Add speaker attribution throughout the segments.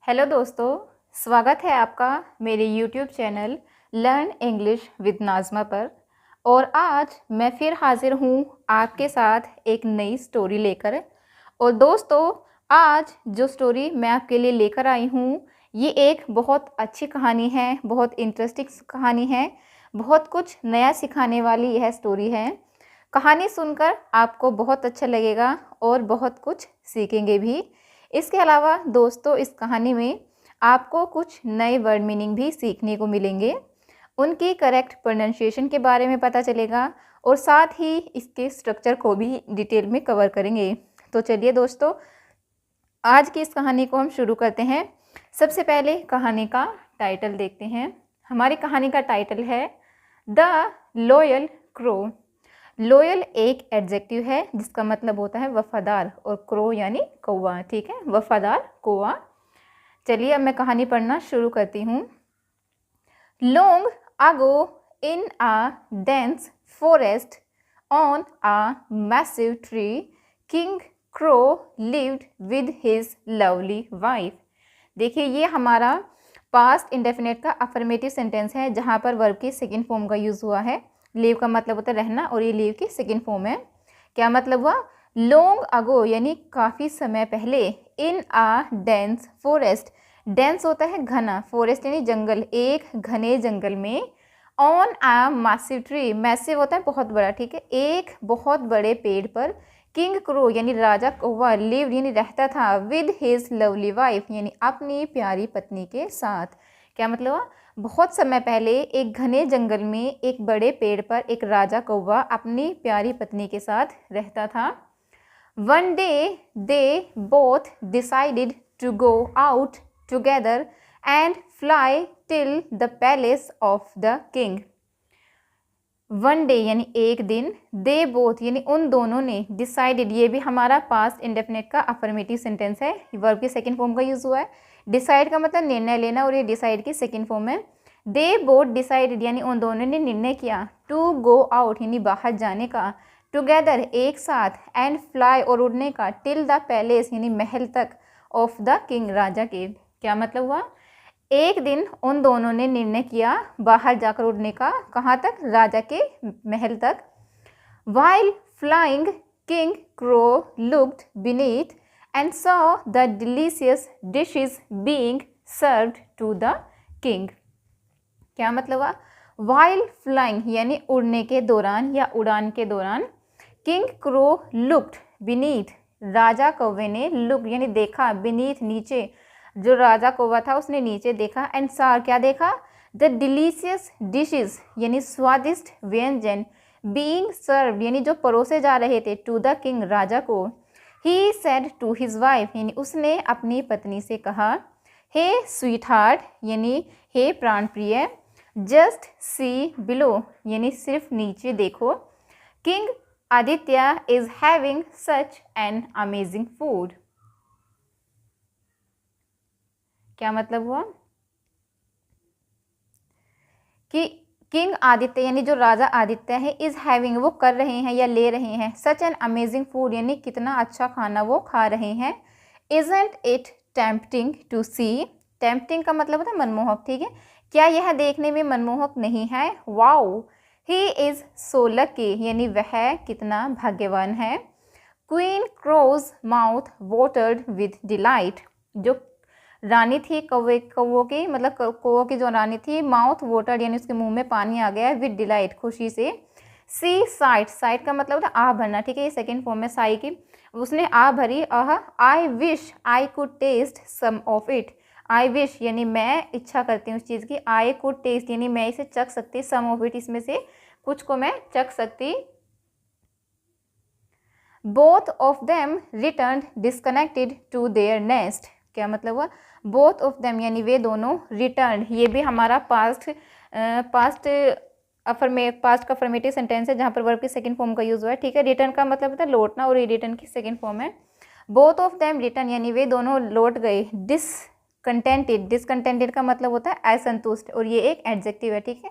Speaker 1: Hello दोस्तों, स्वागत है आपका मेरे YouTube channel learn English with Nazma पर। और आज मैं फिर हाजिर हूँ आपके साथ एक नई स्टोरी लेकर। और दोस्तों, आज जो स्टोरी मैं आपके लिए लेकर आई हूँ ये एक बहुत अच्छी कहानी है, बहुत इंटरेस्टिंग कहानी है, बहुत कुछ नया सिखाने वाली यह स्टोरी है। कहानी सुनकर आपको बहुत अच्छा लगेगा और बहुत कुछ सीखेंगे भी। इसके अलावा दोस्तों, इस कहानी में आपको कुछ नए वर्ड मीनिंग भी सीखने को मिलेंगे, उनकी करेक्ट प्रोनाउंसिएशन के बारे में पता चलेगा और साथ ही इसके स्ट्रक्चर को भी डिटेल में कवर करेंगे। तो चलिए दोस्तों, आज की इस कहानी को हम शुरू करते हैं। सबसे पहले कहानी का टाइटल देखते हैं। हमारी कहानी का टाइटल है द लॉयल क्रो। लॉयल एक एडजेक्टिव है जिसका मतलब होता है वफादार, और क्रो यानी कौवा। ठीक है, वफादार कौवा। चलिए अब मैं कहानी पढ़ना शुरू करती हूँ। Long ago in a dense forest on a massive tree king crow lived with his lovely wife. देखिए, ये हमारा पास्ट इंडेफिनिट का अफर्मेटिव सेंटेंस है जहाँ पर वर्ब की सेकेंड फॉर्म का यूज़ हुआ है। लिव का मतलब होता है रहना, और ये लिव की सेकेंड फॉर्म है। क्या मतलब हुआ? लॉन्ग अगो यानी काफ़ी समय पहले, इन आ डेंस फॉरेस्ट, डेंस होता है घना, फॉरेस्ट यानी जंगल, एक घने जंगल में, on a massive tree, massive होता है बहुत बड़ा, ठीक है, एक बहुत बड़े पेड़ पर, किंग क्रो यानी राजा कौवा, लिव यानी रहता था, विद हिज लवली वाइफ यानी अपनी प्यारी पत्नी के साथ। क्या मतलब हुआ? बहुत समय पहले एक घने जंगल में एक बड़े पेड़ पर एक राजा कौवा अपनी प्यारी पत्नी के साथ रहता था। One day they both decided to go out together and fly till the palace of the king. One day यानी एक दिन, दे बोथ यानी उन दोनों ने, डिसाइडेड ये भी हमारा पास्ट इंडेफिनिट का अफर्मेटिव सेंटेंस है, वर्ब की सेकंड फॉर्म का यूज हुआ है। डिसाइड का मतलब निर्णय लेना, और ये डिसाइड की सेकंड फॉर्म है। दे बोथ डिसाइडेड यानी उन दोनों ने निर्णय किया, टू गो आउट यानी बाहर जाने का, टुगेदर एक साथ, एंड फ्लाई और उड़ने का, टिल द पैलेस यानी महल तक, ऑफ द किंग राजा के। क्या मतलब हुआ? एक दिन उन दोनों ने निर्णय किया बाहर जाकर उड़ने का, कहाँ तक? राजा के महल तक। While flying, King Crow looked beneath and saw the delicious dishes being served to the king. क्या मतलब हुआ? While flying यानी उड़ने के दौरान या उड़ान के दौरान, King Crow looked beneath, राजा कौवे ने, look यानी देखा, beneath नीचे, जो राजा कौवा था उसने नीचे देखा, एंड सा क्या देखा? द डिलीशियस डिशेज यानी स्वादिष्ट व्यंजन, बीइंग सर्व्ड यानी जो परोसे जा रहे थे, टू द किंग राजा को। He said to his wife यानी उसने अपनी पत्नी से कहा, हे स्वीट हार्ट यानी हे प्राण प्रिय, जस्ट सी बिलो यानी सिर्फ नीचे देखो, king Aditya is having such an amazing food. क्या मतलब हुआ? कि किंग आदित्य यानी जो राजा आदित्य है, इज हैविंग वो कर रहे हैं या ले रहे हैं, सच एन अमेजिंग फूड यानी कितना अच्छा खाना वो खा रहे हैं। Isn't it tempting to see, tempting का मतलब होता है मनमोहक, ठीक है, क्या यह देखने में मनमोहक नहीं है? Wow, he is so lucky यानी वह कितना भाग्यवान है। Queen crow's mouth watered with delight, जो रानी थी कौवों की, मतलब कौवों की जो रानी थी, माउथ वाटर्ड यानी उसके मुंह में पानी आ गया, विद डिलाइट खुशी से। सी साइट, साइट का मतलब होता है आह भरना, ठीक है, ये सेकंड फॉर्म है साई की, उसने आह भरी, आह। I wish I could taste some of it, I wish यानी मैं इच्छा करती हूँ उस चीज़ की, आई कुड टेस्ट यानी मैं इसे चख सकती, सम ऑफ इट इसमें से कुछ को मैं चख सकती। Both of them return disconnected to their nest. क्या मतलब हुआ? बोथ ऑफ देम यानी वे दोनों, रिटर्न ये भी हमारा पास्ट का अफर्मेटिव सेंटेंस है जहाँ पर वर्ब की सेकंड फॉर्म का यूज हुआ है, ठीक है। रिटर्न का मतलब होता है लौटना, और ये रिटर्न की सेकंड फॉर्म है। बोथ ऑफ देम रिटर्न यानी वे दोनों लौट गए। डिसकंटेंटेड, डिसकंटेंटेड का मतलब होता है असंतुष्ट, और ये एक एडजेक्टिव है, ठीक है।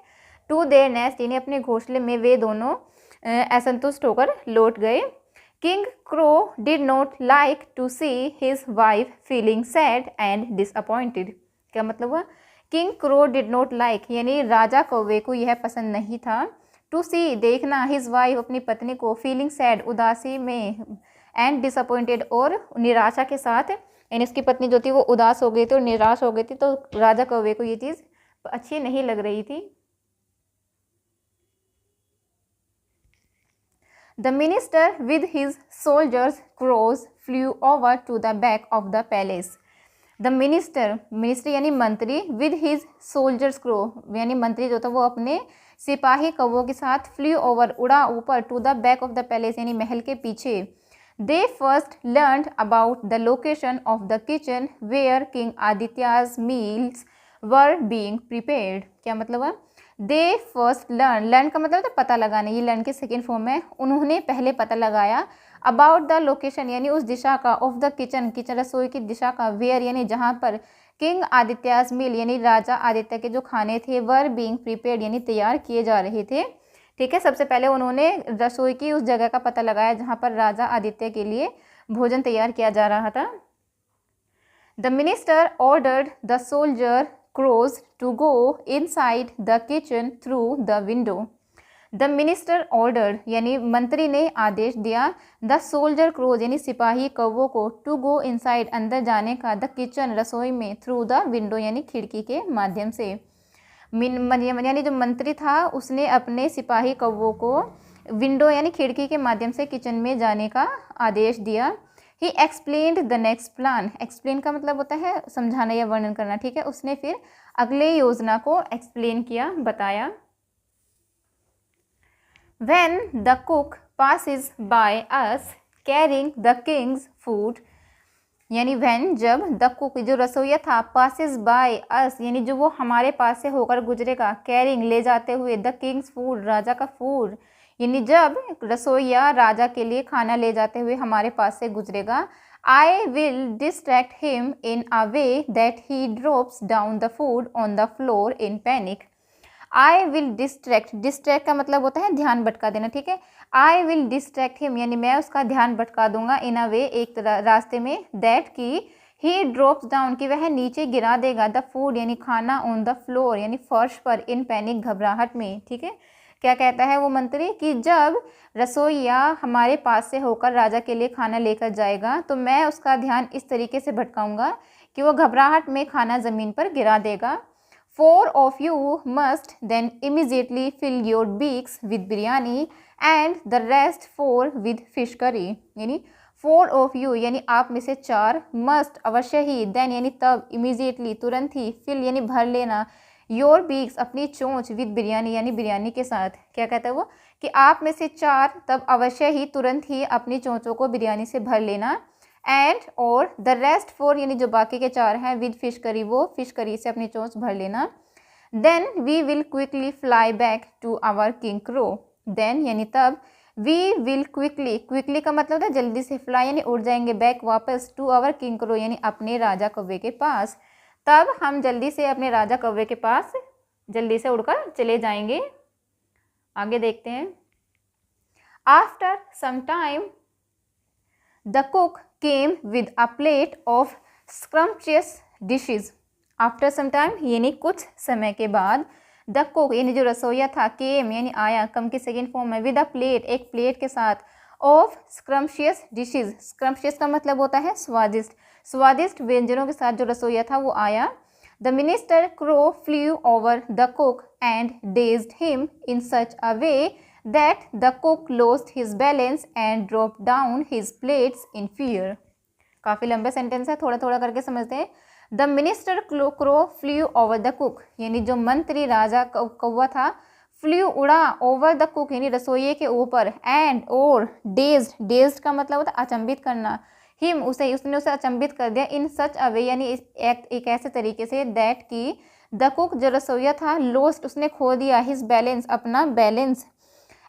Speaker 1: टू देयर नेस्ट यानी अपने घोंसले में वे दोनों असंतुष्ट होकर लौट गए। King crow did not like to see his wife feeling sad and disappointed. क्या मतलब हुआ? King crow did not like यानी राजा कौवे को यह पसंद नहीं था, टू सी देखना, हिज वाइफ अपनी पत्नी को, फीलिंग सैड उदासी में, एंड डिसअपॉइंटेड और निराशा के साथ, यानी उसकी पत्नी जो थी वो उदास हो गई थी और निराश हो गई थी, तो राजा कौवे को ये चीज़ अच्छी नहीं लग रही थी। The minister with his soldiers crows flew over to the back of the palace. The minister यानी मंत्री, with his soldiers crow यानी मंत्री जो था वो अपने सिपाही कौवों के साथ, flew over उड़ा ऊपर, to the back of the palace यानी महल के पीछे। They first learned about the location of the kitchen where King Aditya's meals were being prepared. क्या मतलब है? दे फर्स्ट लर्न का मतलब था पता लगाना, ये लर्न के सेकेंड फॉर्म है। उन्होंने पहले पता लगाया अबाउट द लोकेशन यानी उस दिशा का, ऑफ द किचन रसोई की दिशा का, वेयर यानी जहाँ पर, किंग आदित्याज मील यानी राजा आदित्य के जो खाने थे, वर बीइंग प्रिपेयर्ड यानी तैयार किए जा रहे थे। ठीक है, सबसे पहले उन्होंने रसोई की उस जगह का पता लगाया जहाँ पर राजा आदित्य के लिए भोजन तैयार किया जा रहा था। The minister ordered the soldier crows to go inside the kitchen through the window. The minister ordered यानी मंत्री ने आदेश दिया, the soldier crows यानी सिपाही कौवों को, to go inside अंदर जाने का, the kitchen रसोई में, through the window यानी खिड़की के माध्यम से। यानी जो मंत्री था उसने अपने सिपाही कौवों को विंडो यानी खिड़की के माध्यम से किचन में जाने का आदेश दिया। He explained the next plan. Explain का मतलब होता है समझाना या वर्णन करना। ठीक है, उसने फिर अगले योजना को एक्सप्लेन किया, बताया। When the cook passes by us carrying the king's food, यानी when जब the cook जो रसोइया था, passes by us यानी जो वो हमारे पास से होकर गुजरेगा, carrying ले जाते हुए, the king's food राजा का फूड यानी जब रसोइया राजा के लिए खाना ले जाते हुए हमारे पास से गुजरेगा, I will distract him in a way that he drops down the food on the floor in panic. I will distract का मतलब होता है ध्यान भटका देना। ठीक है, आई विल डिस्ट्रैक्ट हिम यानी मैं उसका ध्यान भटका दूंगा, इन अ वे एक रास्ते में, दैट की ही ड्रॉप्स डाउन की वह नीचे गिरा देगा, द फूड यानी खाना, ऑन द फ्लोर यानी फर्श पर, इन पैनिक घबराहट में। ठीक है, क्या कहता है वो मंत्री कि जब रसोइया हमारे पास से होकर राजा के लिए खाना लेकर जाएगा तो मैं उसका ध्यान इस तरीके से भटकाऊंगा कि वो घबराहट में खाना ज़मीन पर गिरा देगा। 4 of you must then immediately fill your beaks with biryani and the rest 4 with fish curry। यानी 4 of you यानी आप में से 4, must अवश्य ही, then यानी तब, immediately तुरंत ही, fill यानी भर लेना, योर बीक्स अपनी चोंच, विद बिरयानी यानी बिरयानी के साथ। क्या कहता है वो कि आप में से 4 तब अवश्य ही तुरंत ही अपनी चोंचों को बिरयानी से भर लेना, एंड और द रेस्ट 4 यानी जो बाकी के 4 हैं, विद फिश करी वो फिश करी से अपनी चोंच भर लेना। Then we will quickly fly back to our king crow. Then यानी तब, वी विल क्विकली का मतलब है जल्दी से, फ्लाई यानी उड़ जाएंगे, बैक वापस, टू आवर किंग क्रो यानी अपने राजा कौवे के पास, तब हम जल्दी से अपने राजा कौवे के पास जल्दी से उड़कर चले जाएंगे। आगे देखते हैं। After some time the cook came with a plate of scrumptious dishes. After some time यानी कुछ समय के बाद, द कुक यानी जो रसोइया था, केम यानी आया, कम की सेकेंड फॉर्म है, विद अ प्लेट एक प्लेट के साथ, ऑफ स्क्रम्पचियस डिशेज। स्क्रम्पचियस का मतलब होता है स्वादिष्ट, स्वादिष्ट व्यंजनों के साथ जो रसोइया था वो आया। The minister crow flew over the cook and dazed him in such a way that the cook lost his balance and drop down his plates in fear. काफ़ी लंबा सेंटेंस है, थोड़ा थोड़ा करके समझते हैं। The minister crow flew over the cook यानी जो मंत्री राजा कौवा था, फ्लू उड़ा, ओवर द कुक यानी रसोइये के ऊपर, एंड और डेज्ड का मतलब होता है अचंभित करना, हिम उसने उसे अचंभित कर दिया, इन सच अ वे यानी एक ऐसे तरीके से, दैट की द कुक जो रसोइया था, लोस्ट उसने खो दिया, हिज बैलेंस अपना बैलेंस,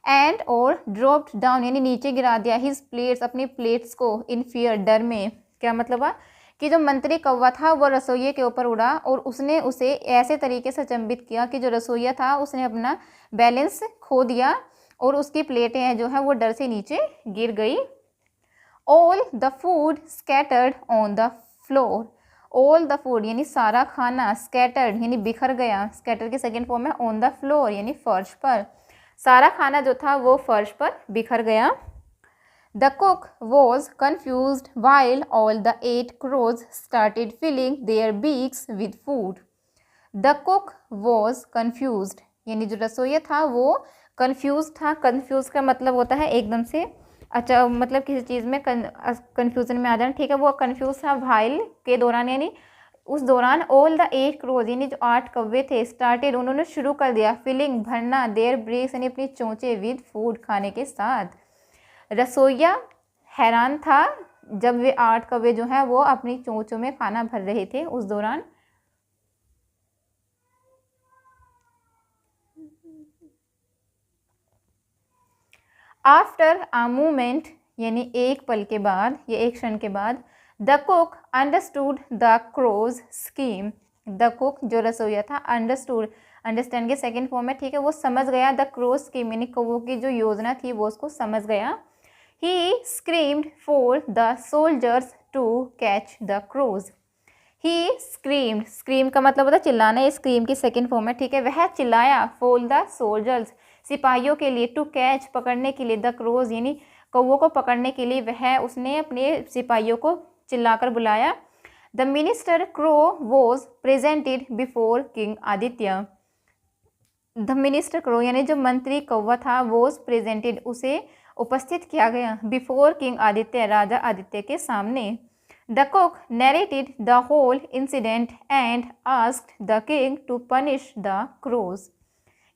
Speaker 1: एंड और ड्रॉप्ड डाउन यानी नीचे गिरा दिया, हिज प्लेट्स अपनी प्लेट्स को, इन फियर डर में। क्या मतलब है कि जो मंत्री कौवा था वो रसोइये के ऊपर उड़ा और उसने उसे ऐसे तरीके से अचंभित किया कि जो रसोइया था उसने अपना बैलेंस खो दिया और उसकी प्लेटें हैं जो है वो डर से नीचे गिर गई। All the food scattered on the floor. All the food यानी सारा खाना, स्कैटर्ड यानी बिखर गया, स्कैटर की सेकेंड फॉर्म है ऑन द फ्लोर यानी फर्श पर, सारा खाना जो था वो फर्श पर बिखर गया। The cook was confused while all the 8 crows started filling their beaks with food। The cook was confused यानी जो रसोइया था वो कन्फ्यूज था। कन्फ्यूज का मतलब होता है एकदम से अच्छा, मतलब किसी चीज़ में कन्फ्यूजन में आ जाना, ठीक है। वो कन्फ्यूज था while के दौरान यानी उस दौरान। ऑल द 8 क्रोज यानी जो 8 कौवे थे, स्टार्टेड उन्होंने शुरू कर दिया, फिलिंग भरना, देयर ब्रेक्स यानी अपनी चोंचे, विद फूड खाने के साथ। रसोइया हैरान था जब वे 8 कौवे जो हैं वो अपनी चोंचों में खाना भर रहे थे उस दौरान। आफ्टर अ मोमेंट यानी एक पल के बाद या एक क्षण के बाद, the cook understood the crow's scheme. The cook जो रसोइया था, अंडरस्टूड, अंडरस्टैंड के सेकेंड फॉर्म है, ठीक है, वो समझ गया। द क्रोज स्कीम यानी कौवों की जो योजना थी वो उसको समझ गया। He screamed for the soldiers to catch the crows. He screamed, scream का मतलब होता है चिल्लाना, ये स्क्रीम की सेकेंड फॉर्म है, ठीक है। वह चिल्लाया, फॉर द सोल्जर्स सिपाहियों के लिए, टू कैच पकड़ने के लिए, द क्रोज यानी कौवों को पकड़ने के लिए वह उसने अपने सिपाहियों को चिल्लाकर बुलाया। The minister crow was presented before king Aditya. The minister crow यानी जो मंत्री कौवा था, वॉज प्रेजेंटेड उसे उपस्थित किया गया, बिफोर किंग आदित्य राजा आदित्य के सामने। The cook narrated the whole incident and asked the king to punish the crows.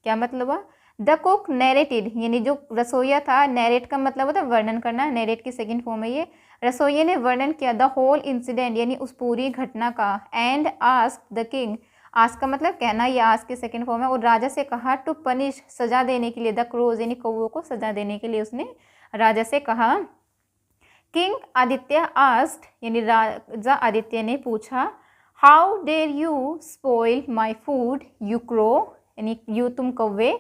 Speaker 1: क्या मतलब हुआ? द कुक नैरेटेड यानी जो रसोइया था, नैरेट का मतलब होता है वर्णन करना, नैरेट की सेकंड फॉर्म है ये। रसोइये ने वर्णन किया द होल इंसिडेंट यानी उस पूरी घटना का, and asked the king, ask का मतलब कहना, ये आस्क की सेकंड फॉर्म है, और राजा से कहा, टू पनिश सजा देने के लिए, द क्रोज यानी कौवों को सजा देने के लिए उसने राजा से कहा। किंग आदित्य आस्क्ड यानी राजा आदित्य ने पूछा, how dare you spoil my food you crow यानी यू तुम कौवे,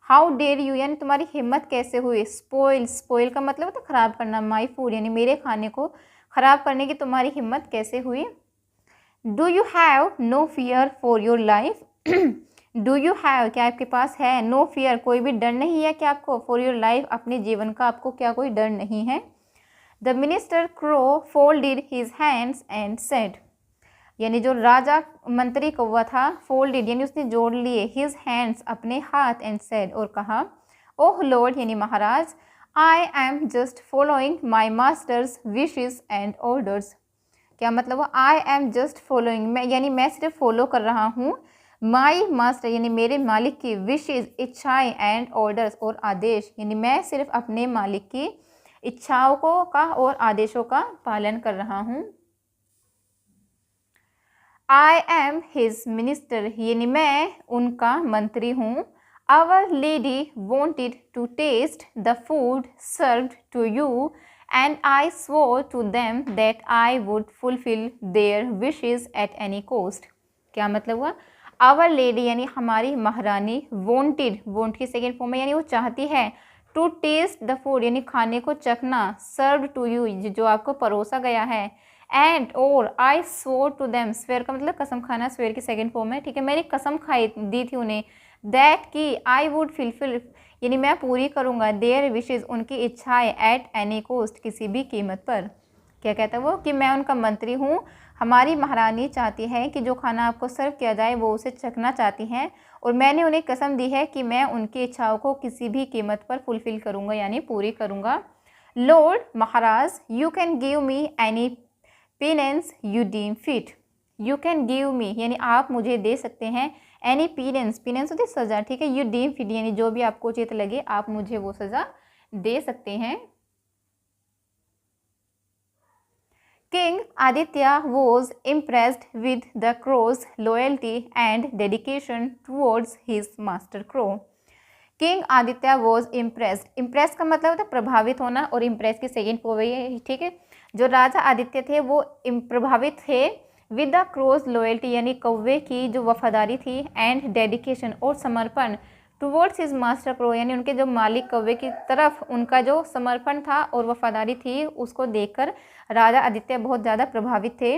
Speaker 1: हाउ डेयर यू यानी तुम्हारी हिम्मत कैसे हुई, स्पॉइल, स्पॉइल का मतलब होता है ख़राब करना, माई फूड यानी मेरे खाने को ख़राब करने की तुम्हारी हिम्मत कैसे हुई। Do you have no fear for your life. Do you have क्या आपके पास है, नो फियर कोई भी डर नहीं है क्या आपको, फॉर योर लाइफ अपने जीवन का आपको क्या कोई डर नहीं है। The minister crow folded his hands and said यानी जो राजा मंत्री कौवा था, फोल्डेड यानी उसने जोड़ लिए, हिज हैंड्स अपने हाथ, एंड सेड और कहा, ओह लॉर्ड यानी महाराज, I am just following my master's wishes and orders. क्या मतलब वो, आई एम जस्ट फॉलोइंग मैं यानी मैं सिर्फ फॉलो कर रहा हूँ, माई मास्टर यानी मेरे मालिक की, विशेस इच्छाएं, एंड ऑर्डर्स और आदेश यानी मैं सिर्फ अपने मालिक की इच्छाओं को का और आदेशों का पालन कर रहा हूँ। आई एम हिज मिनिस्टर यानी मैं उनका मंत्री हूँ। Our lady wanted to taste the food served to you and I swore to them that I would fulfill their wishes at any cost। क्या मतलब हुआ? आवर लेडी यानी हमारी महारानी, वॉन्टेड, वॉन्ट की सेकेंड फॉर्म है यानी वो चाहती है, टू टेस्ट द फूड यानी खाने को चखना, सर्व्ड टू यू जो आपको परोसा गया है, एंड और आई swore to them, स्वेयर का मतलब कसम खाना, स्वेयर की सेकेंड फॉर्म है, ठीक है, मैंने कसम खाई दी थी उन्हें, दैट की आई वुड फुलफिल यानी मैं पूरी करूँगा, देयर विशेज उनकी इच्छाएं, एट एनी कोस्ट किसी भी कीमत पर। क्या कहता है वो कि मैं उनका मंत्री हूँ, हमारी महारानी चाहती है कि जो खाना आपको सर्व किया जाए वो उसे चखना चाहती हैं, और मैंने उन्हें कसम दी है कि मैं उनकी इच्छाओं को किसी भी कीमत पर फुलफिल करूँगा यानी पूरी करूँगा। लॉर्ड महाराज, you can give me any penance you deem fit. You can give me यानी आप मुझे दे सकते हैं, एनी पेनेंस, पेनेंस होती है सज़ा, ठीक है, यू डीम फिट यानी जो भी आपको उचित लगे आप मुझे वो सज़ा दे सकते हैं। King Aditya was impressed with the crow's loyalty and dedication towards his master crow. King Aditya was impressed, impress का मतलब होता है प्रभावित होना, और इम्प्रेस की सेकेंड फॉर्म है, ठीक है। जो राजा आदित्य थे वो प्रभावित थे विद द क्रोज लॉयल्टी यानी कौवे की जो वफादारी थी, एंड डेडिकेशन और समर्पण, टुवर्ड्स हिज मास्टर क्रो, यानी उनके जो मालिक कौवे की तरफ उनका जो समर्पण था और वफादारी थी उसको देखकर राजा आदित्य बहुत ज़्यादा प्रभावित थे।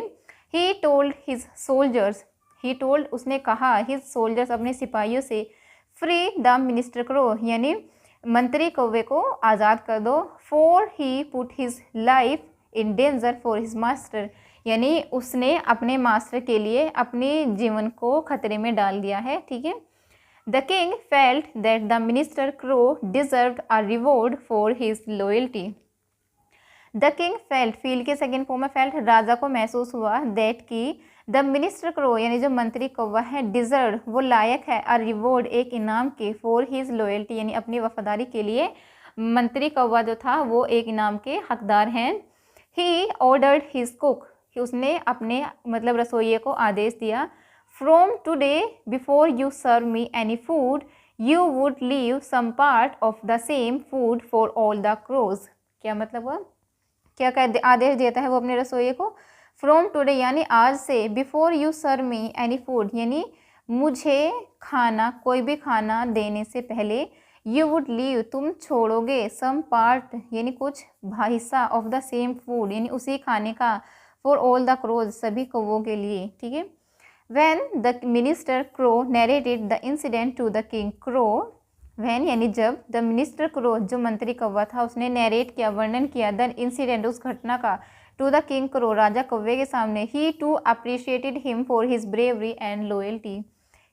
Speaker 1: He told his soldiers, he told उसने कहा, हिज सोल्जर्स अपने सिपाहियों से, फ्री द मिनिस्टर क्रो, यानी मंत्री कौवे को आज़ाद कर दो। For he put his life in danger for his master, यानी उसने अपने मास्टर के लिए अपने जीवन को खतरे में डाल दिया है। ठीक है। The king felt that the minister crow deserved a reward for his loyalty. The king felt, feel के सेकेंड फॉर्म में फेल्ट, राजा को महसूस हुआ, दैट की द मिनिस्टर क्रो, यानी जो मंत्री कौवा है, डिजर्व, वो लायक है, अ रिवॉर्ड, एक इनाम के, फॉर हिज लॉयल्टी, यानी अपनी वफादारी के लिए मंत्री कौवा जो था वो एक इनाम के हकदार हैं। ही ऑर्डर्ड हिज कुक, उसने अपने मतलब रसोइये को आदेश दिया, from today before you serve me any food you would leave some part of the same food for all the crows. क्या मतलब हुआ, क्या कह आदेश देता है वो अपने रसोइये को, फ्रॉम टुडे यानी आज से, before you serve me any food यानी मुझे खाना, कोई भी खाना देने से पहले, यू वुड लीव, तुम छोड़ोगे, सम पार्ट यानी कुछ हिस्सा, ऑफ द सेम फूड यानी उसी खाने का, फॉर ऑल द क्रोज, सभी कौवों के लिए। ठीक है। When the minister crow narrated the incident to the king crow, when यानी जब, द मिनिस्टर क्रो जो मंत्री कौवा था उसने नरेट किया, वर्णन किया, द इंसिडेंट उस घटना का, टू द किंग क्रो राजा कौवे के सामने, he too appreciated him for his bravery and loyalty.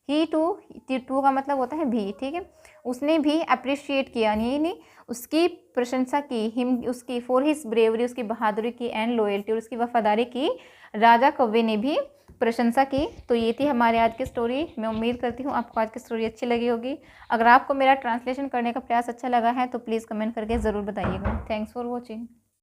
Speaker 1: He too का मतलब होता है भी। ठीक है। उसने भी अप्रिशिएट किया यानी उसकी प्रशंसा की, हिम उसकी, फॉर हिज ब्रेवरी उसकी बहादुरी की, एंड लॉयल्टी और उसकी वफादारी की, राजा कौवे ने भी प्रशंसा की। तो ये थी हमारे आज की स्टोरी। मैं उम्मीद करती हूँ आपको आज की स्टोरी अच्छी लगी होगी। अगर आपको मेरा ट्रांसलेशन करने का प्रयास अच्छा लगा है तो प्लीज़ कमेंट करके ज़रूर बताइएगा। Thanks for watching.